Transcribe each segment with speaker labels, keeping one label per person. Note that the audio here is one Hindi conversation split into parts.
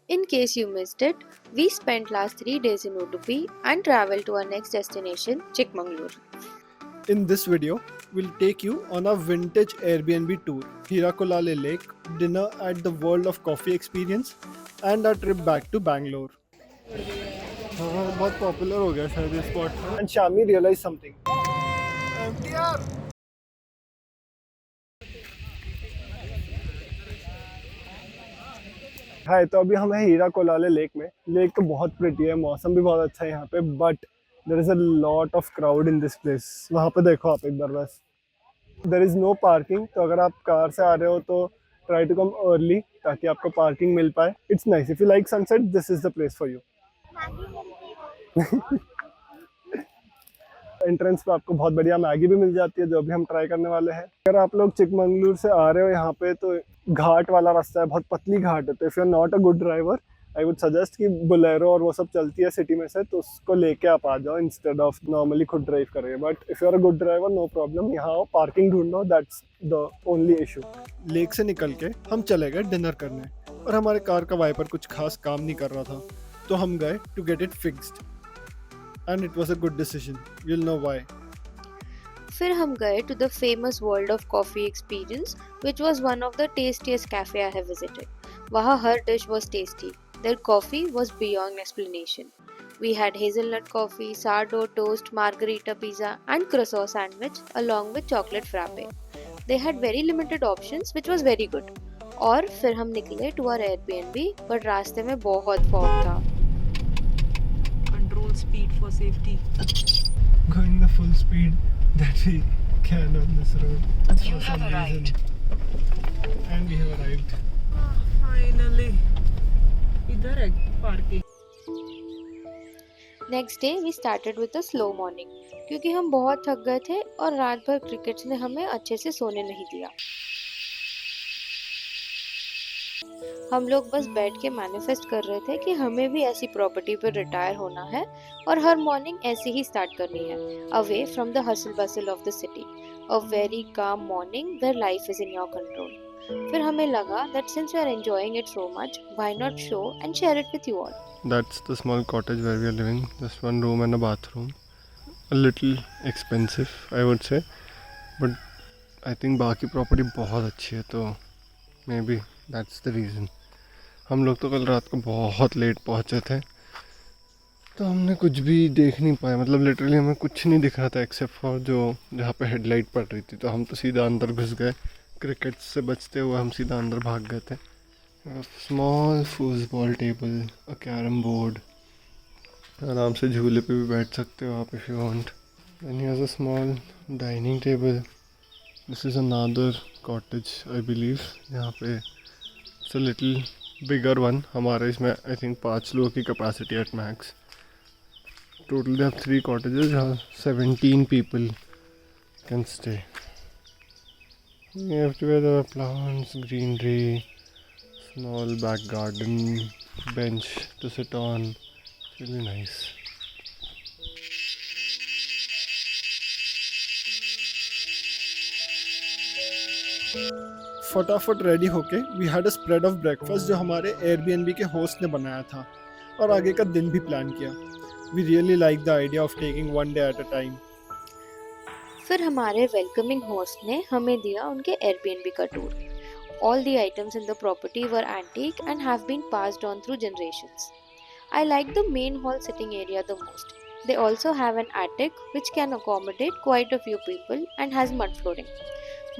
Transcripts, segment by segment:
Speaker 1: In case you missed it, we spent last 3 days in Udupi and traveled to our next destination, Chikmagalur.
Speaker 2: In this video, we'll take you on a vintage Airbnb tour, Hirakulale Lake, dinner at the World of Coffee experience, and our trip back to Bangalore. बहुत पॉपुलर हो गया शायद ये spot and Shami realise something hi तो अभी हम हैं हीरा कोलाले लेक में। लेक तो बहुत प्रिटी है, मौसम भी बहुत अच्छा है यहाँ पे, but there is a lot of crowd in this place. वहाँ पे देखो आप एक बार बस। देयर इज नो पार्किंग, तो अगर आप कार से आ रहे हो तो ट्राई टू कम अर्ली ताकि आपको पार्किंग मिल पाए। It's nice, if you like sunset this is the place for you. Entrance पे आपको बहुत बढ़िया मैगी भी मिल जाती है जो अभी हम ट्राई करने वाले हैं। अगर आप लोग चिकमंगलुर से आ रहे हो यहाँ पे तो घाट वाला रास्ता है, बहुत पतली घाट है, तो if you are not a good driver I would suggest कि बोलेरो और वो सब चलती है सिटी में से, तो उसको लेके आप आ जाओ इंस्टेड ऑफ नॉर्मली खुद ड्राइव करेंगे। But if you are a good driver no problem, यहाँ आओ, पार्किंग ढूंढो, that's the only issue. Lake से निकल के हम चले गए डिनर करने और हमारे कार का वाइपर कुछ खास काम नहीं कर रहा था, तो हम गए to get it fixed and it was a good decision. You'll know why.
Speaker 1: फिर हम गए to the famous World of Coffee experience, which was one of the tastiest cafe I have visited. वहाँ हर dish was tasty. Their coffee was beyond explanation. We had hazelnut coffee, sourdough toast, margarita pizza, and croissant sandwich along with chocolate frappe. They had very limited options, which was very good. और फिर हम निकले to our Airbnb, but रास्ते में बहुत fog था.
Speaker 3: Control speed for safety.
Speaker 2: Going the full speed that we can on this road.
Speaker 3: You have arrived.
Speaker 2: And we have arrived.
Speaker 3: Finally. इधर है parking.
Speaker 1: Next day we started with a slow morning क्योंकि हम बहुत थक गए थे और रात भर क्रिकेट्स ने हमें अच्छे से सोने नहीं दिया। हम लोग बस बैठ के मैनिफेस्ट कर रहे थे कि हमें भी ऐसी प्रॉपर्टी पर रिटायर होना है और हर मॉर्निंग ऐसे ही स्टार्ट करनी है, away from the hustle bustle of the city, a very calm morning where life is in your control. फिर हमें लगा that since we are enjoying it so much, why not show and share it with you all.
Speaker 2: That's the small cottage where we are living. Just one room and a bathroom. A little expensive, I would say. But I think बाकी प्रॉपर्टी बहुत अच्छी है, तो may be that's the reason. हम लोग तो कल रात को बहुत लेट पहुँचे थे, तो हमने कुछ भी देख नहीं पाया। मतलब लिटरली हमें कुछ नहीं दिख रहा था एक्सेप्ट फॉर जो जहाँ पे हेडलाइट पड़ रही थी, तो हम तो सीधा अंदर घुस गए। क्रिकेट से बचते हुए हम सीधा अंदर भाग गए थे। Small football table, a carrom board, आराम से झूले पे भी बैठ सकते हो आप if you want. Then here's a small dining table. This is another cottage I believe, यहाँ पे it's a little bigger one. हमारे इसमें आई थिंक 5 लोगों की capacity at max. Total they have 3 cottages, 17 people can stay. You have to wear the plants, greenery, small back garden, bench to sit on. It's really nice. फटाफट रेडी होके we had a spread of breakfast जो हमारे एयरबीएनबी के होस्ट ने बनाया था, और आगे का दिन भी प्लान किया। We really like the idea of taking one day at a time.
Speaker 1: फिर हमारे वेलकमिंग होस्ट ने हमें दिया उनके एयरबीएनबी का tour. All the items in the property were antique and have been passed on through generations. I like the main hall sitting area the most. They also have an attic which can accommodate quite a few people and has mud flooring.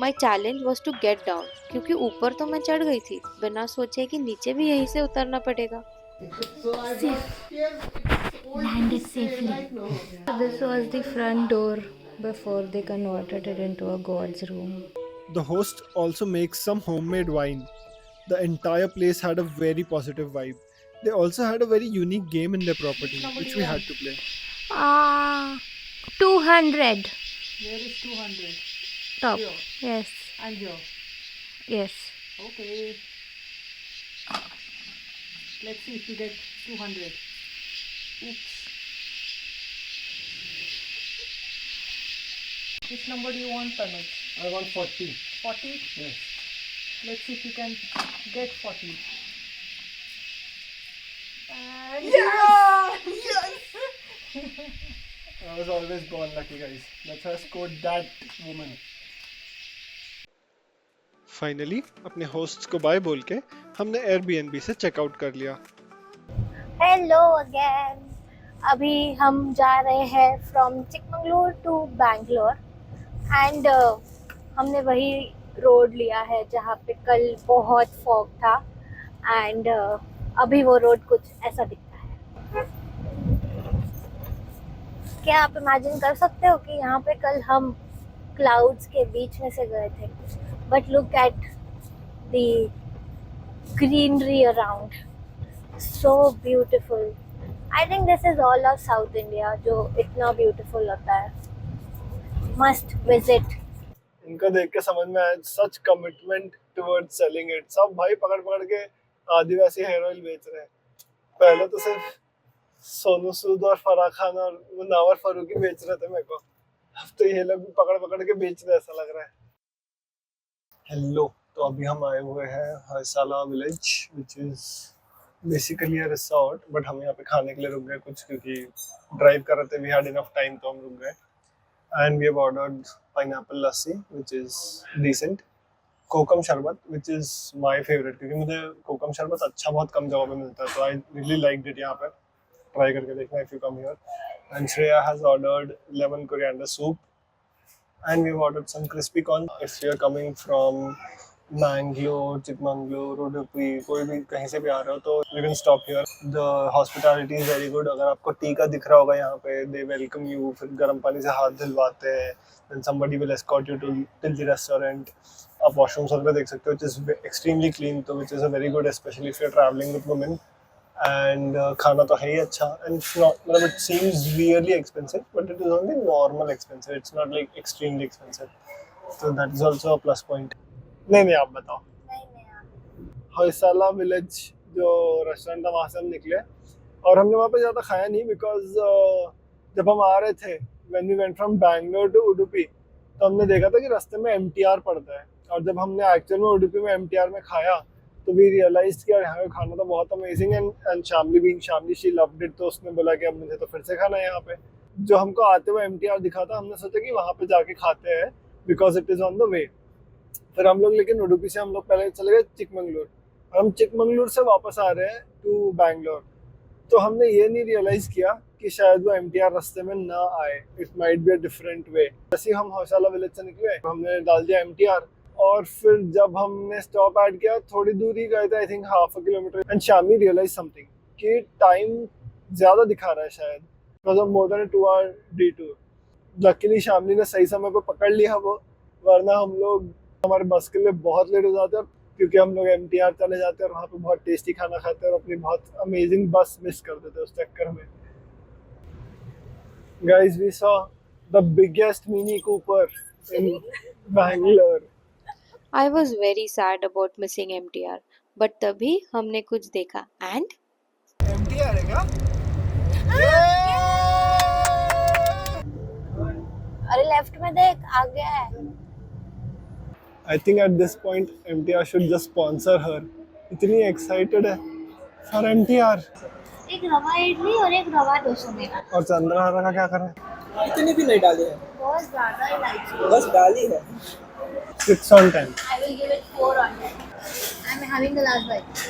Speaker 1: My challenge was to get down क्योंकि ऊपर तो मैं चढ़ गई थी बिना सोचे कि नीचे भी यहीं से उतरना पड़ेगा।
Speaker 4: Landed safely. This was the front door before they converted it into a god's room.
Speaker 2: The host also makes some homemade wine. The entire place had a very positive vibe. They also had a very unique game in their property, which we had to play.
Speaker 4: 200
Speaker 3: Where is 200?
Speaker 4: top.
Speaker 3: Here.
Speaker 4: Yes.
Speaker 3: And here.
Speaker 4: Yes.
Speaker 3: Okay. Let's see if you get 200. Oops. Which number do you want, Tanuj?
Speaker 2: I want 40.
Speaker 3: 40?
Speaker 2: Yes.
Speaker 3: Let's see if you can get 40.
Speaker 2: I was always born lucky, guys. That's why I scored that woman. Finally अपने होस्ट्स को बाय बोल के हमने एयरबीएनबी से चेकआउट कर लिया।
Speaker 4: Hello again. अभी हम जा रहे हैं from Chikkamagaluru to Bangalore and हमने वही रोड लिया है जहाँ पे कल बहुत फॉग था एंड अभी वो रोड कुछ ऐसा दिखता है। क्या आप इमेजिन कर सकते हो कि यहाँ पे कल हम क्लाउड्स के बीच में से गए थे, but look at the greenery around, so beautiful. I think this is all of south India जो इतना ब्यूटीफुल होता है। Must visit.
Speaker 2: इनको देख के समझ में आया सच कमिटमेंट टुवर्ड्स सेलिंग इट। सब भाई पकड़ पकड़ के आदिवासी हेयर ऑयल बेच रहे हैं। पहले तो सिर्फ सोनू सूद और फराह खान और मुनावर फारूकी बेच रहे थे मेरे को, अब तो ये लोग भी पकड़ पकड़ के बेच रहे ऐसा लग रहा है। हेलो, तो अभी हम आए हुए हैं Hoysala village which is basically a resort, but हम यहाँ पे खाने के लिए रुक गए कुछ, क्योंकि ड्राइव कर रहे थे, वी हैड इनफ टाइम तो हम रुक गए। And we have ordered pineapple lassi which is decent, kokum sharbat which is my favourite, क्योंकि मुझे कोकम शरबत अच्छा बहुत कम जगह पे मिलता है, तो आई रियली लाइक्ड इट। यहाँ पर ट्राई करके देखना if you come here. And Shreya has ordered lemon coriander soup and we've ordered some crispy corn. If you're coming from Mangalore, Chikmagalur, Udupi, कोई भी कहीं से भी आ रहे हो तो you can stop here. The hospitality is very good. अगर आपको टी का दिख रहा होगा यहाँ पे, they welcome you, फिर गर्म पानी से हाथ धुलवाते हैं, then somebody will escort you till the restaurant. आप washrooms वगैरह देख सकते हो, which is extremely clean, तो which is a very good, especially if you're traveling with women. And खाना तो है ही अच्छा, and it's not, मतलब it seems weirdly expensive, but it is only normal expensive. It's not like extremely expensive, so that is also a plus point. नहीं आप बताओ। होयसाला विलेज जो रेस्टोरेंट था वहाँ से हम निकले और हमने वहाँ पे ज़्यादा खाया नहीं, बिकॉज जब हम आ रहे थे when we went from Bangalore to Udupi, तो हमने देखा था कि रास्ते में MTR पड़ता है, और जब हमने एक्चुअल में उडुपी में MTR में खाया तो वी रियलाइज कि यहाँ का खाना तो बहुत अमेजिंग है। And Shamli being Shamli she loved it, तो उसने बोला कि अब मुझे तो फिर से खाना है यहाँ पे। जो हमको आते हुए MTR दिखा था, हमने सोचा कि वहाँ पे जाके खाते हैं because it is on the way. फिर हम लोग लेकिन उडुपी से हम लोग पहले चले गए चिकमंगलुरु, और हम चिकमंगलुरु से वापस आ रहे हैं टू बैंगलोर। तो हमने ये नहीं रियलाइज़ किया कि शायद वो MTR रास्ते में ना आए, it might be a different way. जैसे हम होयसाला विलेज से निकले हमने डाल दिया MTR, और फिर जब हमने स्टॉप ऐड किया थोड़ी दूर ही गए थे, I think half a kilometre, and Shami realise something कि टाइम ज़्यादा दिखा रहा है शायद, because of more than 2 hour detour. Luckily Shamli ने सही समय पे पकड़ लिया वो, वरना हम लोग हमारे बस के लिए बहुत लेट हो जाते हैं, क्योंकि हम लोग MTR चले जाते हैं और वहाँ पे बहुत टेस्टी खाना खाते हैं और अपनी बहुत अमेजिंग बस मिस कर देते हैं उस चक्कर में। Guys, we saw the biggest Mini Cooper in Bangalore.
Speaker 1: I was very sad about missing MTR, but तभी हमने कुछ देखा and
Speaker 2: MTR है क्या?
Speaker 4: अरे लेफ्ट में देख, आ गया है।
Speaker 2: I think at this point MTR should just sponsor her. इतनी excited है for MTR।
Speaker 4: एक रवा इडली और एक रवा डोसा देना।
Speaker 2: और चंद्रहारा का क्या करें?
Speaker 3: इतनी भी नहीं डाली है,
Speaker 4: बहुत ज्यादा इलायची।
Speaker 3: बस डाली है।
Speaker 2: 6 on 10।
Speaker 4: I will give it 4 on 10. I'm having the last bite.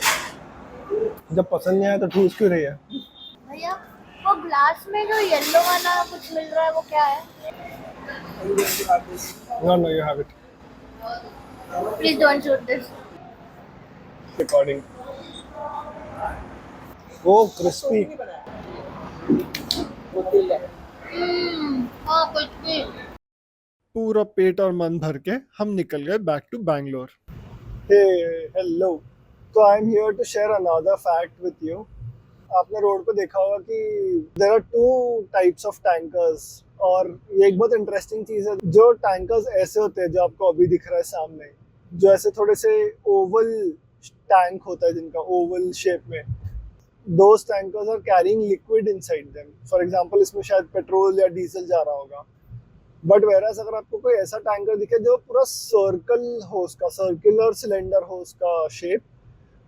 Speaker 2: जब पसंद नहीं आया तो ठूस क्यों रही है?
Speaker 4: भैया वो ग्लास में जो येलो वाला कुछ मिल रहा है वो क्या है?
Speaker 2: No, you have it.
Speaker 4: Please don't shoot this.
Speaker 2: Recording. Oh, crispy.
Speaker 4: हाँ कुछ भी।
Speaker 2: पूरा पेट और मन भर के हम निकल गए back to Bangalore. Hey, hello. तो I am here to share another fact with you. आपने रोड पे देखा होगा कि there are 2 types of tankers, और ये एक बहुत इंटरेस्टिंग चीज़ है। जो टैंकर्स ऐसे होते हैं जो आपको अभी दिख रहा है सामने, जो ऐसे थोड़े से ओवल टैंक होता है जिनका ओवल शेप में, those tankers are carrying liquid inside them. For example, इसमें शायद पेट्रोल या डीजल जा रहा होगा। बट whereas अगर आपको कोई ऐसा टैंकर दिखे जो पूरा सर्कल हो, उसका सर्कुलर सिलेंडर हो उसका शेप,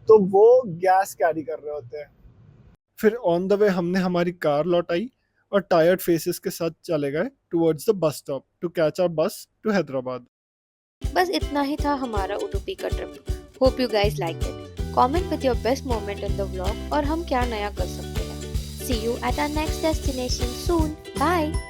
Speaker 2: तो वो गैस कैरी कर रहे होते हैं। फिर ऑन द वे हमने हमारी कार लौटाई और टायर्ड फेसेस के साथ चले गए towards the bus stop to catch our bus to Hyderabad.
Speaker 1: बस इतना ही था हमारा उडुपी का trip. Hope you guys like it. Comment with your best moment in the vlog और हम क्या नया कर सकते हैं। See you at our next destination soon. Bye.